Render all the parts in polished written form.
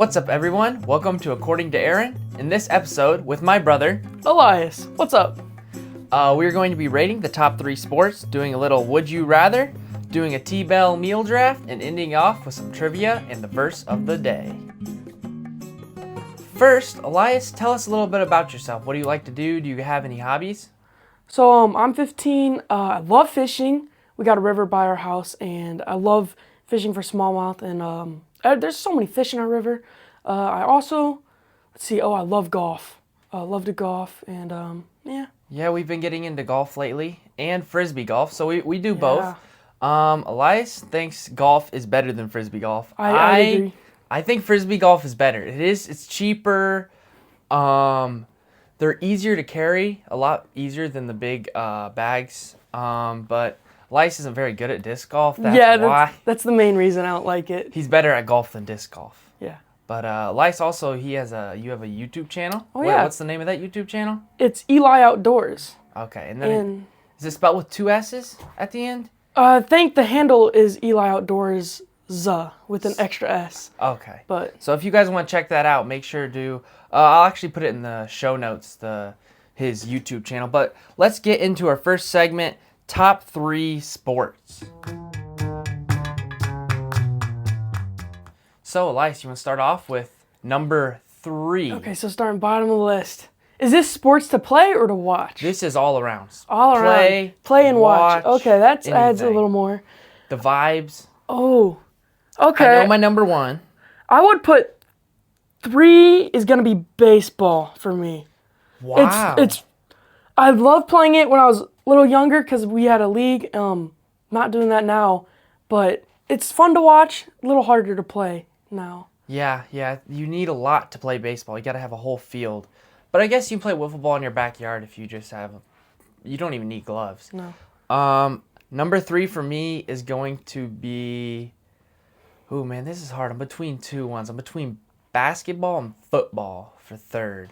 What's up, everyone? Welcome to According to Aaron. In this episode, with my brother, Elias, what's up? we're going to be rating the top 3 sports, doing a little Would You Rather, doing a T-Bell meal draft, and ending off with some trivia and the verse of the day. First, Elias, tell us a little bit about yourself. What do you like to do? Do you have any hobbies? So I'm 15. I love fishing. We got a river by our house, and I love fishing for smallmouth. And there's so many fish in our river. I also, I love golf. I love to golf, and yeah. Yeah, we've been getting into golf lately, and frisbee golf, so we do Yeah. both. Elias thinks golf is better than frisbee golf. I agree. I think frisbee golf is better. It's cheaper. They're easier to carry, a lot easier than the big bags. But Elias isn't very good at disc golf. That's why. That's the main reason I don't like it. He's better at golf than disc golf. Yeah. But Elias also, you have a YouTube channel? Oh, yeah. What's the name of that YouTube channel? It's Eli Outdoors. Okay, and then is it spelled with 2 S's at the end? I think the handle is Eli Outdoors with an extra S. Okay. But So if you guys want to check that out, make sure to. I'll actually put it in the show notes, his YouTube channel. But let's get into our first segment: top 3 sports. So Elias, you want to start off with number 3? okay, so starting bottom of the list. Is this sports to play or to watch? This is all around. All around. Play and watch. Okay, that adds a anything. little more. The vibes. Oh, okay. I know my number 1. I would put 3 is gonna be baseball for me. Wow. It's I loved playing it when I was a little younger because we had a league. Not doing that now, but it's fun to watch. A little harder to play now. Yeah. You need a lot to play baseball. You got to have a whole field. But I guess you can play wiffle ball in your backyard if you just have. You don't even need gloves. No. Number 3 for me is going to be. Oh man, this is hard. I'm between two ones. I'm between basketball and football for 3rd.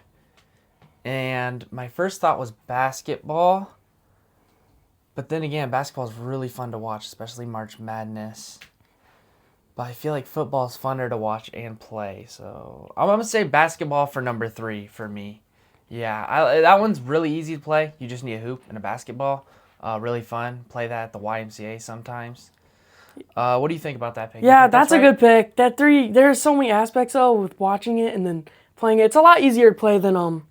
And my first thought was basketball. But then again, basketball is really fun to watch, especially March Madness. But I feel like football is funner to watch and play. So I'm going to say basketball for number 3 for me. Yeah, that one's really easy to play. You just need a hoop and a basketball. Really fun. Play that at the YMCA sometimes. What do you think about that pick? Yeah, that's a good pick. That 3, there's so many aspects with watching it and then playing it. It's a lot easier to play than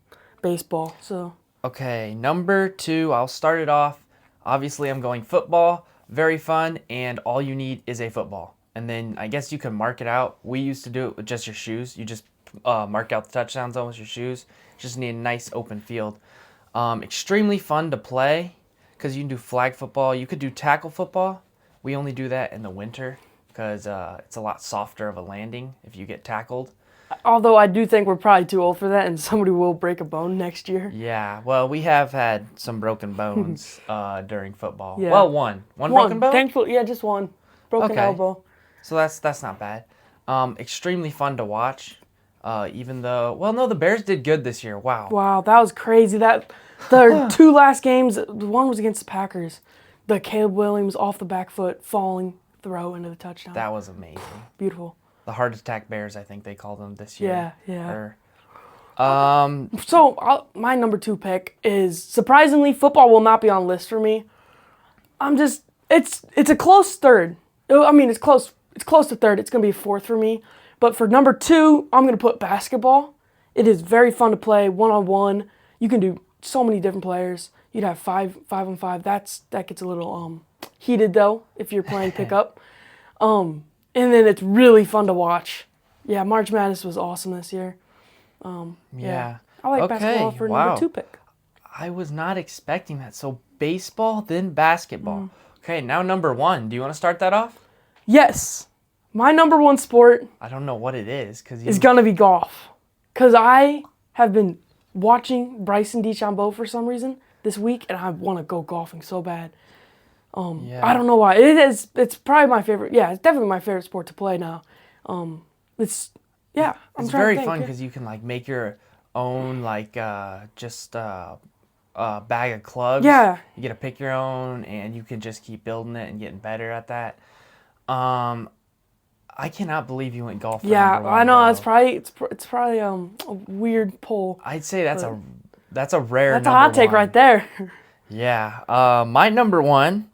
baseball. So. Okay, number 2, I'll start it off. Obviously, I'm going football. Very fun, and all you need is a football. And then I guess you can mark it out. We used to do it with just your shoes. You just mark out the touchdown zone with your shoes. Just need a nice open field. Extremely fun to play because you can do flag football. You could do tackle football. We only do that in the winter because it's a lot softer of a landing if you get tackled. Although I do think we're probably too old for that, and somebody will break a bone next year. Yeah, well, we have had some broken bones during football. Yeah. Well, one broken bone. Thankfully, yeah, just one broken elbow. So that's not bad. Extremely fun to watch. Even though, well, no, the Bears did good this year. Wow, that was crazy. That the 2 last games, the one was against the Packers. The Caleb Williams off the back foot falling throw into the touchdown. That was amazing. Beautiful. The heart attack Bears, I think they called them this year. Yeah. Or, my number 2 pick is, surprisingly, football will not be on the list for me. It's a close 3rd. I mean, it's close to 3rd. It's going to be 4th for me. But for number 2, I'm going to put basketball. It is very fun to play, one-on-one. You can do so many different players. You'd have 5-on-5. That gets a little heated, though, if you're playing pickup. And then it's really fun to watch. Yeah, March Madness was awesome this year. yeah. I like basketball for number 2 pick. I was not expecting that. So baseball, then basketball. Okay, now number 1. Do you want to start that off? Yes. My number 1 sport I don't know what it is. is going to be golf. Because I have been watching Bryson DeChambeau for some reason this week, and I want to go golfing so bad. I don't know why. It's probably my favorite. Yeah, it's definitely my favorite sport to play now. It's very fun because you can like make your own like bag of clubs. Yeah. You get to pick your own, and you can just keep building it and getting better at that. I cannot believe you went golf for Yeah, number one. I know. Though. It's probably a weird poll. I'd say that's but a rare that's a number hot take one. right there. Yeah. My number one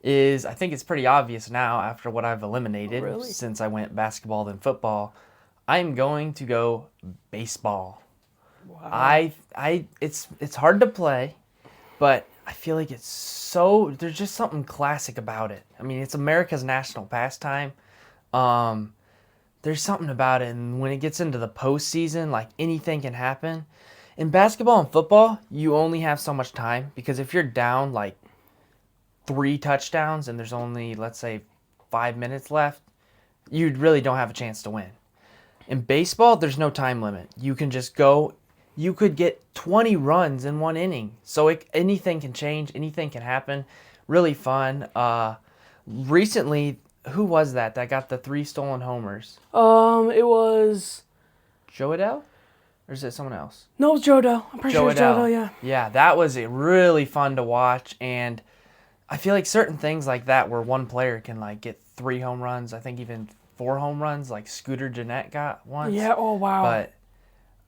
is, I think it's pretty obvious now after what I've eliminated Really? since I went basketball then football. I'm going to go baseball. Wow. It's hard to play, but I feel like there's just something classic about it. I mean, it's America's national pastime. Um, there's something about it, and when it gets into the postseason, like anything can happen. In basketball and football, you only have so much time because if you're down like 3 touchdowns and there's only, let's say, 5 minutes left, you really don't have a chance to win. In baseball, there's no time limit. You can just go. You could get 20 runs in one inning. So anything can change. Anything can happen. Really fun. Recently, who was that got the 3 stolen homers? It was Joe Adele? Or is it someone else? no, it was Jodo. I'm pretty sure it's Jodo. Yeah. Yeah, that was really fun to watch. And I feel like certain things like that where one player can like get 3 home runs. I think even 4 home runs, like Scooter Gennett got once. Yeah. Oh wow. But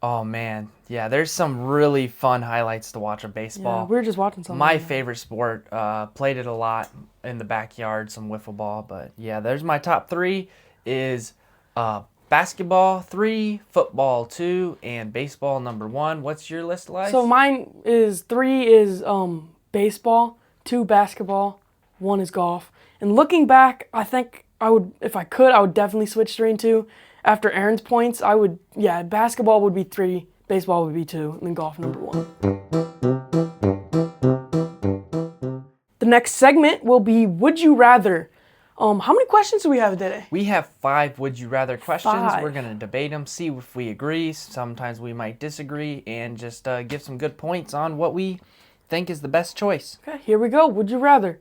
oh man, yeah, there's some really fun highlights to watch of yeah, baseball. we were just watching something. My favorite sport. Played it a lot in the backyard, some wiffle ball. But yeah, there's my top 3 is basketball 3, football 2, and baseball number 1. What's your list, Elias? So mine is 3 is baseball, 2 basketball, 1 is golf. And looking back, I think I would, if I could, I would definitely switch 3 and 2. After Aaron's points, basketball would be 3, baseball would be 2, and then golf number 1. The next segment will be Would You Rather. How many questions do we have today? We have 5 would you rather questions. 5. We're going to debate them, see if we agree. Sometimes we might disagree, and just give some good points on what we think is the best choice. Okay, here we go. Would you rather?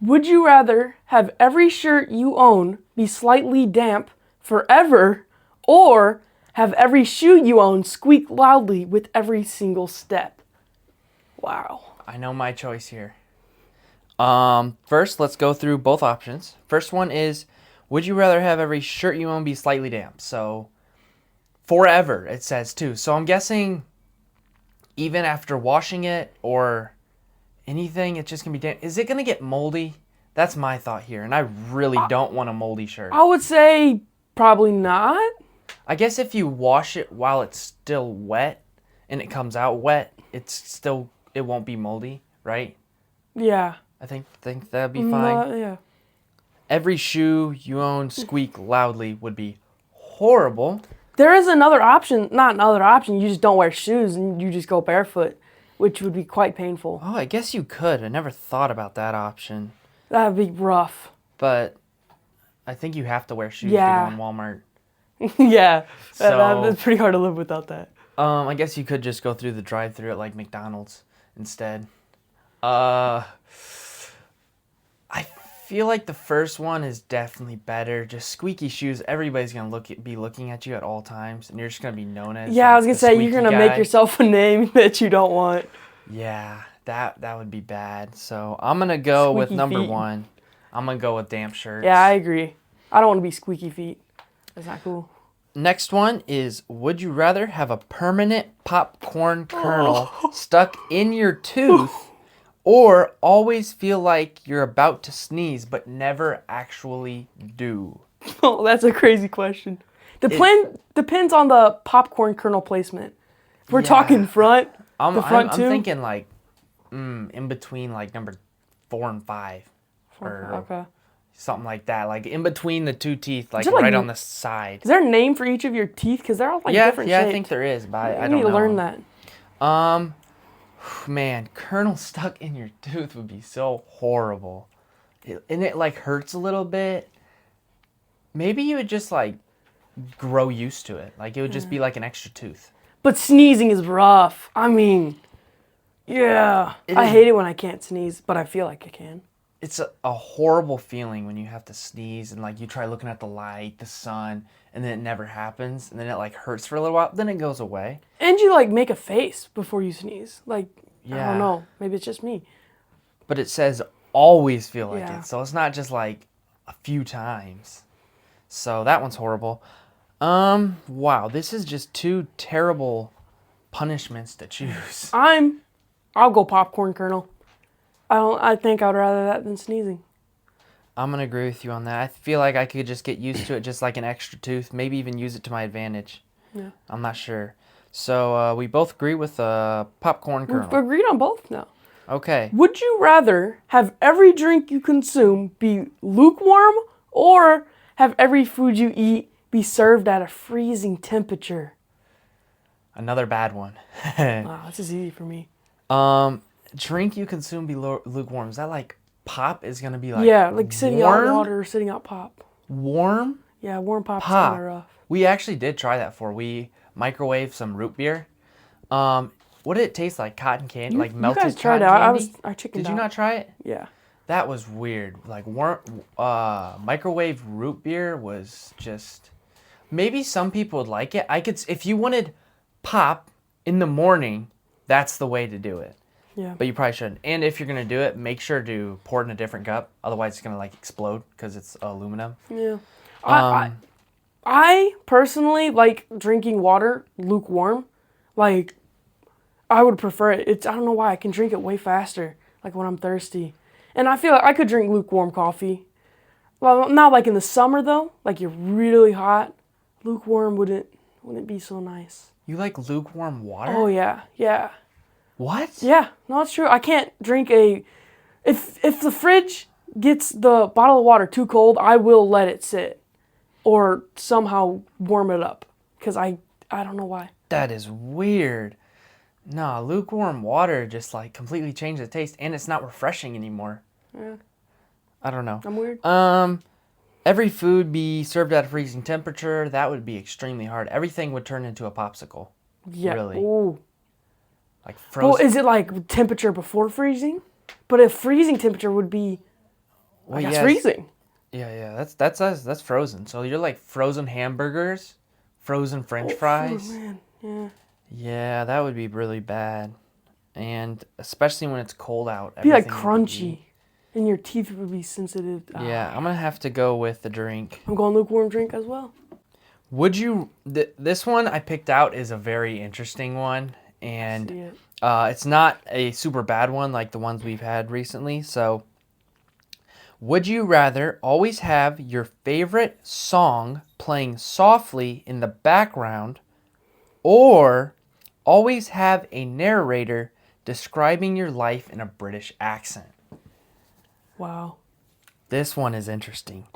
Would you rather have every shirt you own be slightly damp forever, or have every shoe you own squeak loudly with every single step? Wow. I know my choice here. First, let's go through both options. First one is, would you rather have every shirt you own be slightly damp? So, forever, it says too. So I'm guessing even after washing it or anything, it's just going to be damp. Is it going to get moldy? That's my thought here, and I really don't want a moldy shirt. I would say probably not. I guess if you wash it while it's still wet and it comes out wet, it won't be moldy, right? Yeah. I think that'd be fine. Yeah. Every shoe you own squeak loudly would be horrible. There is another option, not another option, you just don't wear shoes and you just go barefoot, which would be quite painful. Oh, I guess you could. I never thought about that option. That would be rough. But I think you have to wear shoes Yeah. to go in Walmart. Yeah, So- that's pretty hard to live without that. I guess you could just go through the drive-thru at like McDonald's instead. I feel like the first one is definitely better. Just squeaky shoes. Everybody's gonna be looking at you at all times, and you're just gonna be known as. Yeah, I like, was gonna the say you're squeaky gonna guy. make yourself a name that you don't want. Yeah, that would be bad. So I'm gonna go with Squeaky number feet. 1. I'm gonna go with damp shirts. Yeah, I agree. I don't want to be squeaky feet. That's not cool. Next one is, would you rather have a permanent popcorn kernel stuck in your tooth, or always feel like you're about to sneeze but never actually do? Oh, that's a crazy question. Depends on the popcorn kernel placement. If we're Yeah. talking front, I'm front two? thinking like in between like number 4 and 5. Or okay. something like that. Like in between the 2 teeth, like there, like, right on the side. Is there a name for each of your teeth? Because they're all like different Yeah, shapes. I think there is, but I You don't need know. to learn that. Man, kernel stuck in your tooth would be so horrible. And it like hurts a little bit. Maybe you would just like grow used to it. Like it would just be like an extra tooth. But sneezing is rough. I mean, yeah. I is- hate it when I can't sneeze, but I feel like I can. It's a horrible feeling when you have to sneeze and like you try looking at the light, the sun, and then it never happens, and then it like hurts for a little while, then it goes away. And you like make a face before you sneeze. Like, I Yeah. don't know. Maybe it's just me. But it says always feel like Yeah. it, so it's not just like a few times. So that one's horrible. Wow, this is just two terrible punishments to choose. I'll go popcorn kernel. I think I'd rather that than sneezing. I'm gonna agree with you on that. I feel like I could just get used to it, just like an extra tooth. Maybe even use it to my advantage. Yeah. I'm not sure. So we both agree with popcorn We've kernel. agreed on both now. Okay. Would you rather have every drink you consume be lukewarm or have every food you eat be served at a freezing temperature? Another bad one. Wow, this is easy for me. Drink you consume be lukewarm. Is that like pop is gonna be like Yeah, like sitting out warm? water or sitting out pop. Warm? Yeah, warm pop's Pop. kind of rough. We actually did try that before. We microwaved some root beer. What did it taste like? Cotton candy, like melted You guys tried cotton it. candy? I chickened Did you out. not try it? Yeah. That was weird. Like microwave root beer was just. Maybe some people would like it. If you wanted pop in the morning, that's the way to do it. Yeah. But you probably shouldn't. And if you're gonna do it, make sure to pour it in a different cup. Otherwise, it's gonna like explode because it's aluminum. Yeah. I personally like drinking water lukewarm. Like, I would prefer it. I don't know why. I can drink it way faster, like when I'm thirsty. And I feel like I could drink lukewarm coffee. Well, not like in the summer though. Like you're really hot. Lukewarm wouldn't be so nice. You like lukewarm water? Oh yeah, yeah, What? yeah. No, it's true. I can't drink if the fridge gets the bottle of water too cold, I will let it sit, or somehow warm it up. Cause I don't know why. That is weird. Nah, lukewarm water just like completely changed the taste, and it's not refreshing anymore. Yeah, I don't know. I'm weird. Every food be served at a freezing temperature. That would be extremely hard. Everything would turn into a popsicle. Yeah. Really. Ooh. Like Well, frozen. is it like temperature before freezing? But if freezing temperature would be, I guess yes. freezing. Yeah. That's us. That's frozen. So you're like frozen hamburgers, frozen French fries. Oh man, yeah. Yeah, that would be really bad, and especially when it's cold out. Be like everything would crunchy, and your teeth would be sensitive. Yeah, I'm gonna have to go with the drink. I'm going lukewarm drink as well. Would you? This one I picked out is a very interesting one, See and it. it's not a super bad one like the ones we've had recently. So, would you rather always have your favorite song playing softly in the background, or always have a narrator describing your life in a British accent? Wow. This one is interesting.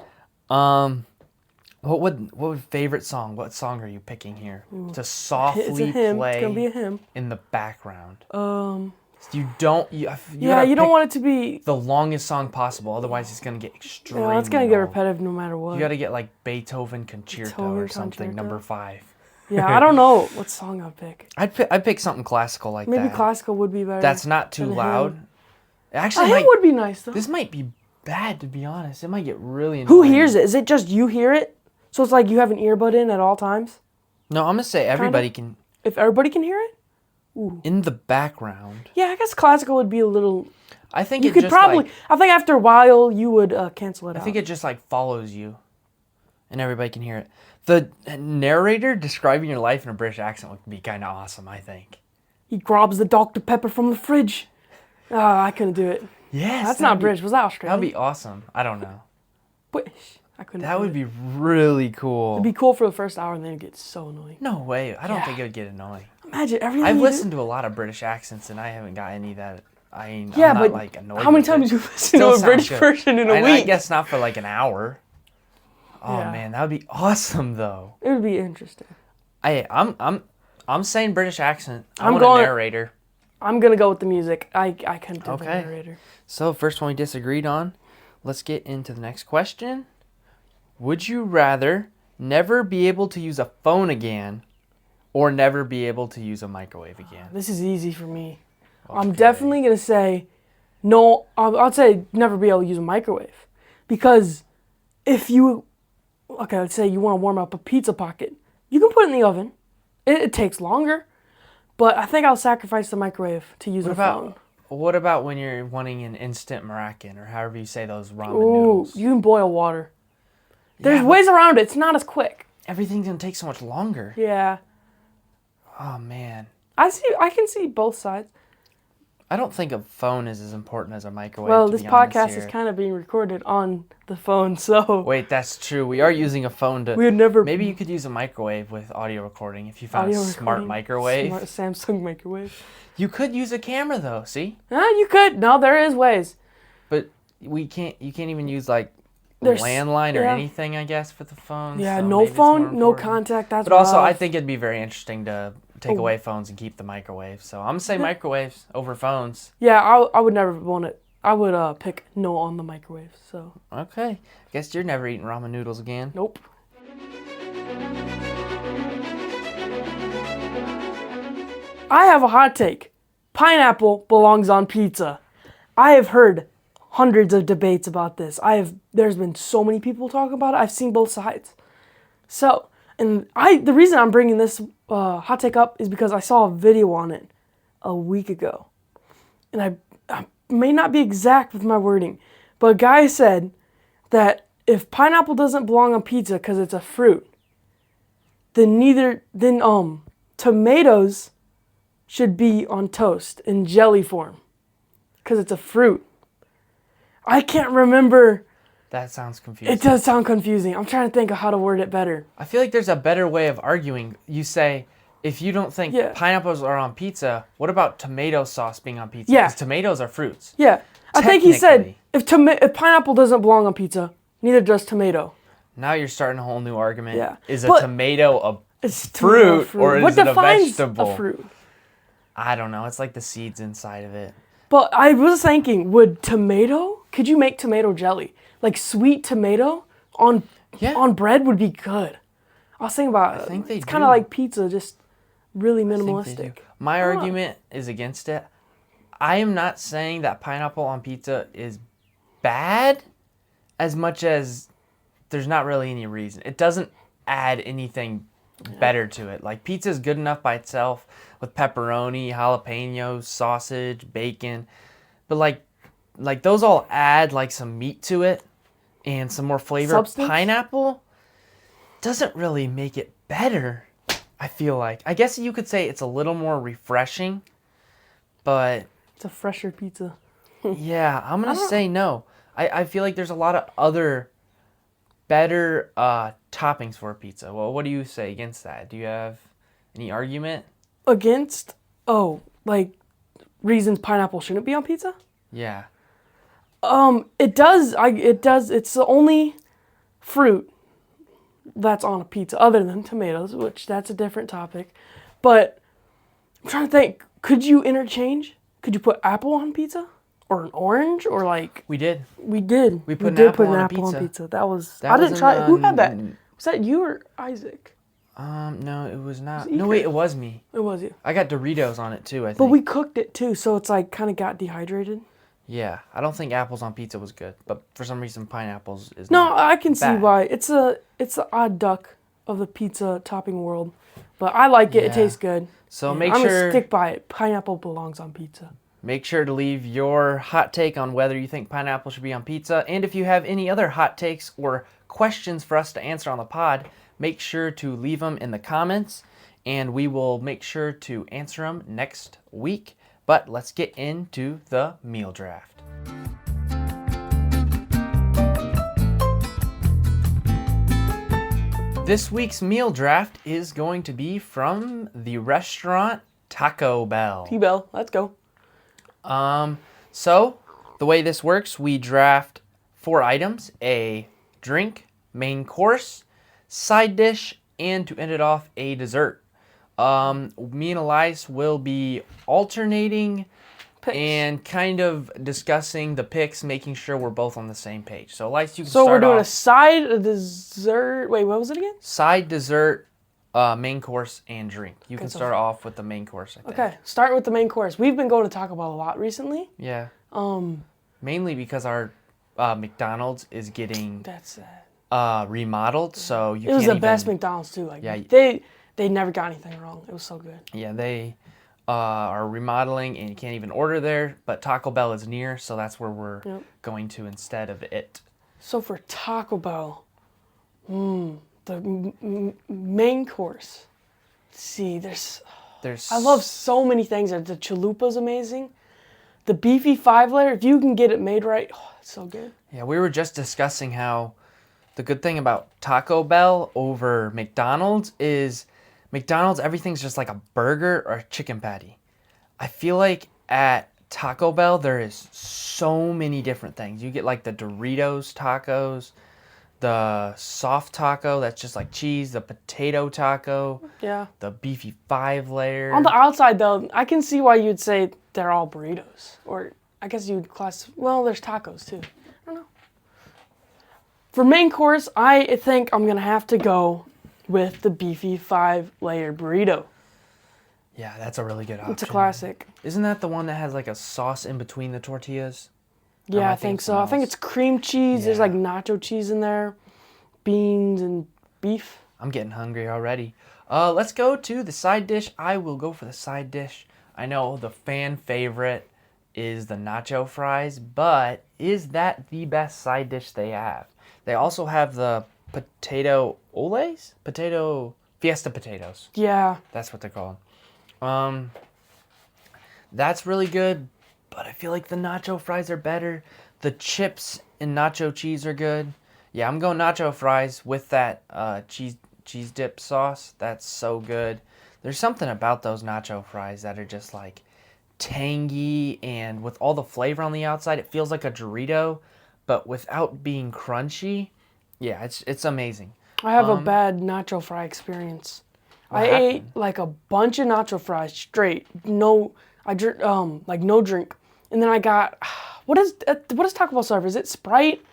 What would favorite song? What song are you picking here to softly It's a hymn. play It's gonna be a hymn. in the background? Um. You don't. You Yeah, you don't want it to be. the longest song possible. Otherwise, it's gonna get extremely. It's gonna get long. repetitive no matter what. You gotta get like Beethoven Concerto Beethoven or something, Concerto. number 5. Yeah, I don't know what song I'd pick. I'd pick something classical like Maybe that. classical would be better. That's not too than a loud. hymn. It A actually hymn might, would be nice though. this might be bad to be honest. It might get really Who annoying. hears it? Is it just you hear it? So it's like you have an earbud in at all times? No, I'm gonna say everybody can If everybody can hear it? in the background. Yeah, I guess classical would be a little. I think You it could just probably. like, I think after a while you would cancel it out. I think it just like follows you, and everybody can hear it. The narrator describing your life in a British accent would be kind of awesome. I think. He grabs the Dr. Pepper from the fridge. I couldn't do it. Yes, That's not British. Was that That'd Australian? be awesome. I don't know. British. I couldn't. That do would it. be really cool. It'd be cool for the first hour and then it'd get so annoying. No way. I don't Yeah. think it would get annoying. Imagine everything. I've you listened to a lot of British accents and I haven't got any that I'm Yeah, not but like annoyed. how many with times it. you listen Still to a sounds British good. person in a And week? I guess not for like an hour. Oh Yeah. man, that would be awesome though. It would be interesting. I'm saying British accent. I'm want going- a narrator. I'm gonna go with the music. I couldn't do the Okay. narrator. So first one we disagreed on. Let's get into the next question. Would you rather never be able to use a phone again, or never be able to use a microwave again? This is easy for me. I'm Okay. definitely gonna say no. I'd say never be able to use a microwave, because if you, okay, let's say you want to warm up a pizza pocket, you can put it in the oven. It takes longer, but I think I'll sacrifice the microwave to use a phone. What about when you're wanting an instant Moroccan or however you say those ramen Ooh, noodles? you can boil water. There's ways around it. It's not as quick. Everything's gonna take so much longer. Yeah. Oh man. I can see both sides. I don't think a phone is as important as a microwave. Well, to this be honest podcast here. is kind of being recorded on the phone, so Wait, that's true. We are using a phone to. we would never. Maybe you could use a microwave with audio recording if you found audio a smart recording, microwave. Smart Samsung microwave. You could use a camera though. See, You could. No, there is ways. but we can't. You can't even use like There's- landline or yeah. anything. I guess for the phone. Yeah, so no maybe it's more phone, no important. contact. That's But also, I rough. think it'd be very interesting to take away phones and keep the microwave. So I'm gonna say microwaves over phones. Yeah, I would never want it. I would pick no on the microwave. So Okay. Guess you're never eating ramen noodles again. nope. I have a hot take. Pineapple belongs on pizza. I have heard hundreds of debates about this. There's been so many people talking about it. I've seen both sides. So, the reason I'm bringing this hot take up is because I saw a video on it a week ago. And I may not be exact with my wording, but a guy said that if pineapple doesn't belong on pizza because it's a fruit, then tomatoes should be on toast in jelly form because it's a fruit. I can't remember. That sounds confusing. It does sound confusing. I'm trying to think of how to word it better. I feel like there's a better way of arguing. You say, if you don't think Yeah. pineapples are on pizza, what about tomato sauce being on pizza? Yeah. Because tomatoes are fruits. Yeah, I think he said Technically. if pineapple doesn't belong on pizza, neither does tomato. Now you're starting a whole new argument. Yeah. Is a But- tomato a It's Fruit, tomato or is what it a defines vegetable? a fruit? I don't know. It's like the seeds inside of it. But I was thinking, could you make tomato jelly? Like sweet tomato on Yeah. on bread would be good. I was thinking about think they it's kind of do. like pizza, just really I think they do. minimalistic. My argument is against it. I am not saying that pineapple on pizza is bad as much as there's not really any reason. It doesn't add anything better to it. Like pizza is good enough by itself with pepperoni, jalapenos, sausage, bacon. But like those all add like some meat to it and some more flavor. Substance? Pineapple doesn't really make it better, I feel like. I guess you could say it's a little more refreshing, but It's a fresher pizza. yeah, I'm going to say no. I feel like there's a lot of other better toppings for a pizza. Well, what do you say against that? Do you have any argument? Against like reasons pineapple shouldn't be on pizza? Yeah. It does. It does. It's the only fruit that's on a pizza other than tomatoes, which that's a different topic. But I'm trying to think. Could you interchange? Could you put apple on pizza or an orange or like We did. we did? We put an did apple put an on a apple on pizza. pizza. That was. That I was didn't try. in, Who had that? Was that you or Isaac? No, it was not. It was No, wait, Iker. it was me. It was you. I got Doritos on it too, I think. But we cooked it too, so it's like kind of got dehydrated. Yeah, I don't think apples on pizza was good, but for some reason pineapples is No, not. I can see bad. why. It's the odd duck of the pizza topping world, but I like it. It Yeah. tastes good. So And make I'm sure gonna stick by it. Pineapple belongs on pizza. Make sure to leave your hot take on whether you think pineapple should be on pizza. And if you have any other hot takes or questions for us to answer on the pod, make sure to leave them in the comments and we will make sure to answer them next week. But let's get into the meal draft. This week's meal draft is going to be from the restaurant Taco Bell. T-Bell, let's go. So the way this works, we draft 4 items: a drink, main course, side dish, and to end it off, a dessert. Me and Elias will be alternating Picks. and kind of discussing the picks, making sure we're both on the same page. So Elias, you can So start we're doing off. a side, a dessert. Wait, what was it again? Side, dessert, main course, and drink. You can so start off with the main course, I think. Okay, start with the main course. We've been going to Taco Bell a lot recently. Yeah. Mainly because our McDonald's is getting That's sad. remodeled, so you It was can't the best even- McDonald's too. Like Yeah. they never got anything wrong. It was so good. Yeah, they are remodeling, and you can't even order there. But Taco Bell is near, so that's where we're Yep. going to instead of it. So for Taco Bell, The main course. Let's see, There's I love so many things. The chalupa's amazing. The beefy 5-layer, if you can get it made right, oh, it's so good. Yeah, we were just discussing how the good thing about Taco Bell over McDonald's is McDonald's, everything's just like a burger or a chicken patty. I feel like at Taco Bell, there is so many different things. You get like the Doritos tacos, the soft taco that's just like cheese, the potato taco, Yeah. the beefy 5-layer. On the outside, though, I can see why you'd say they're all burritos. Or I guess you'd well, there's tacos, too. I don't know. For main course, I think I'm going to have to go with the beefy 5-layer burrito. Yeah, that's a really good option. It's a classic. Isn't that the one that has like a sauce in between the tortillas? Yeah, I think so. I think it's cream cheese. There's Yeah. like nacho cheese in there, beans and beef. I'm getting hungry already. Let's go to the side dish. I will go for the side dish. I know the fan favorite is the nacho fries, but is that the best side dish they have? They also have the potato oles? Potato fiesta potatoes. Yeah. That's what they're called. That's really good, but I feel like the nacho fries are better. The chips and nacho cheese are good. Yeah, I'm going nacho fries with that cheese dip sauce. That's so good. There's something about those nacho fries that are just like tangy, and with all the flavor on the outside, it feels like a Dorito, but without being crunchy. Yeah, it's amazing. I have a bad nacho fry experience. I happened? ate like a bunch of nacho fries straight. No, like no drink. And then I got, what is Taco Bell serve? Is it Sprite?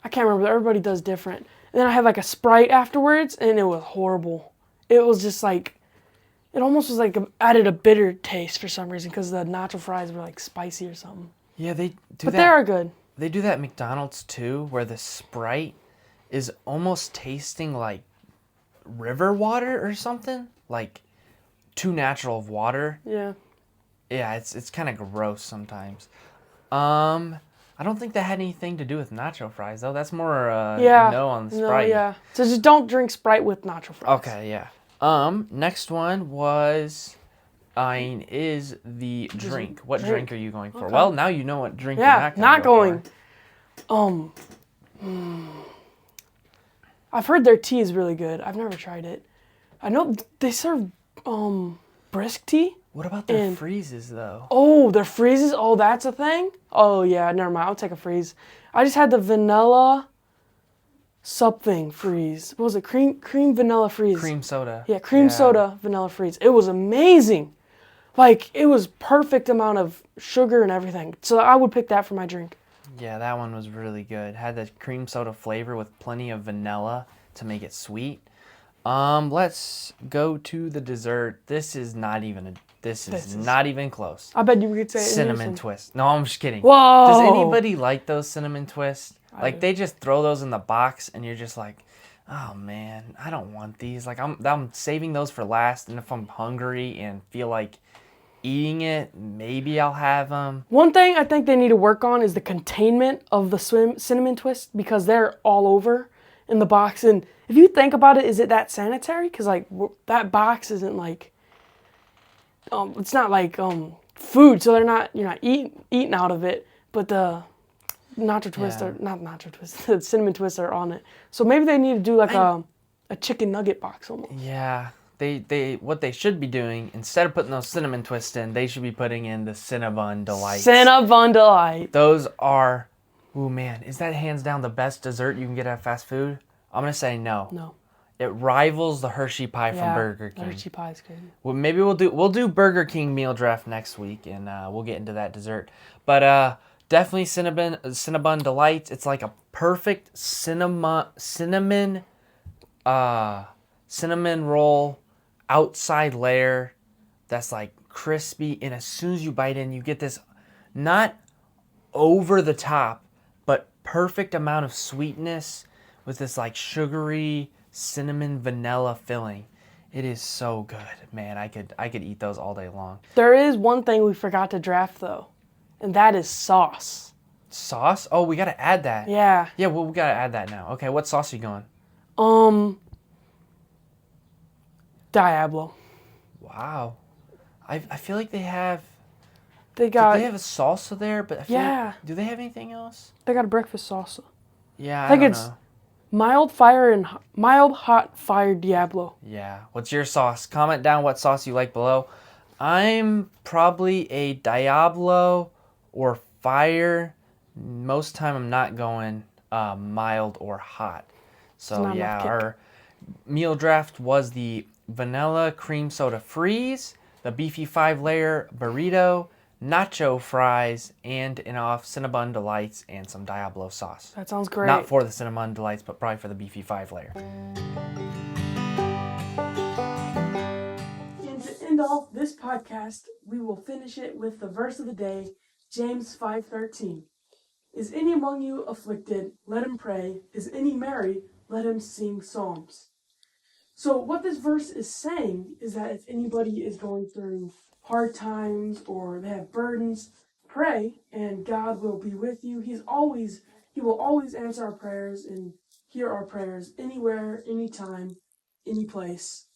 I can't remember. Everybody does different. And then I had like a Sprite afterwards, and it was horrible. It was just like, it almost was like added a bitter taste for some reason because the nacho fries were like spicy or something. Yeah, they do But that. they are good. They do that at McDonald's too, where the Sprite is almost tasting like river water or something, like too natural of water. Yeah. Yeah, it's kind of gross sometimes. I don't think that had anything to do with nacho fries though. That's more no on the Sprite. No, yeah. So just don't drink Sprite with nacho fries. Okay, yeah. Next one was is the drink. What drink are you going for? Okay. Well, now you know what drink Yeah, you're not going. going. I've heard their tea is really good. I've never tried it. I know they serve brisk tea. What about their freezes though? Oh, their freezes. Oh, that's a thing. Oh yeah, never mind. I'll take a freeze. I just had the vanilla something freeze. What was it? Cream vanilla freeze. Cream soda. Yeah, cream soda vanilla freeze. It was amazing. Like it was perfect amount of sugar and everything. So I would pick that for my drink. Yeah, that one was really good. Had the cream soda flavor with plenty of vanilla to make it sweet. Let's go to the dessert. This is not even not even close. I bet you could say Cinnamon twist. No, I'm just kidding. Whoa. Does anybody like those cinnamon twists? Like do. they just throw those in the box and you're just like, oh man, I don't want these. Like I'm saving those for last, and if I'm hungry and feel like eating it, maybe I'll have them. One thing I think they need to work on is the containment of the cinnamon twist, because they're all over in the box. And if you think about it, is it that sanitary? Because like that box isn't like, it's not like food, so you're not eating out of it. But the nacho twist the cinnamon twists are on it. So maybe they need to do like a chicken nugget box almost. Yeah. They what they should be doing, instead of putting those cinnamon twists in, they should be putting in the Cinnabon Delights. Cinnabon Delight. Those are, oh man, is that hands down the best dessert you can get at fast food? I'm gonna say no. No. It rivals the Hershey pie from Burger King. The Hershey pie is good. Well, maybe we'll do Burger King meal draft next week, and we'll get into that dessert. But definitely Cinnabon Delights. It's like a perfect cinnamon roll outside layer that's like crispy, and as soon as you bite in, you get this not over the top, but perfect amount of sweetness with this like sugary cinnamon vanilla filling. It is so good, man. I could eat those all day long. There is one thing we forgot to draft though, and that is sauce. Sauce? Oh, we gotta add that. Yeah. Yeah, well, we gotta add that now. Okay, what sauce are you going? Diablo. Wow. I feel like they have. They Do got they have a salsa there? But I feel yeah. like, do they have anything else? They got a breakfast salsa. Yeah, I I think don't it's know. mild hot fire Diablo. Yeah. What's your sauce? Comment down what sauce you like below. I'm probably a Diablo or fire. Most time I'm not going mild or hot. It's So not enough yeah, kick. our meal draft was the vanilla cream soda freeze, the beefy 5-layer burrito, nacho fries, and an off Cinnabon Delights and some Diablo sauce. That sounds great. Not for the Cinnamon Delights, but probably for the beefy 5-layer. And to end off this podcast, we will finish it with the verse of the day, James 5:13. Is any among you afflicted? Let him pray. Is any merry? Let him sing psalms. So what this verse is saying is that if anybody is going through hard times or they have burdens, pray and God will be with you. He will always answer our prayers and hear our prayers anywhere, anytime, any place.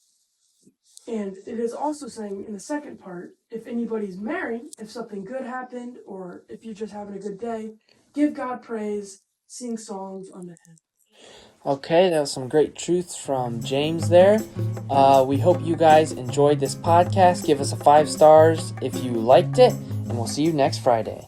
And it is also saying in the second part, if anybody's merry, if something good happened, or if you're just having a good day, give God praise, sing songs unto Him. Okay, that was some great truths from James there. We hope you guys enjoyed this podcast. Give us a 5 stars if you liked it, and we'll see you next Friday.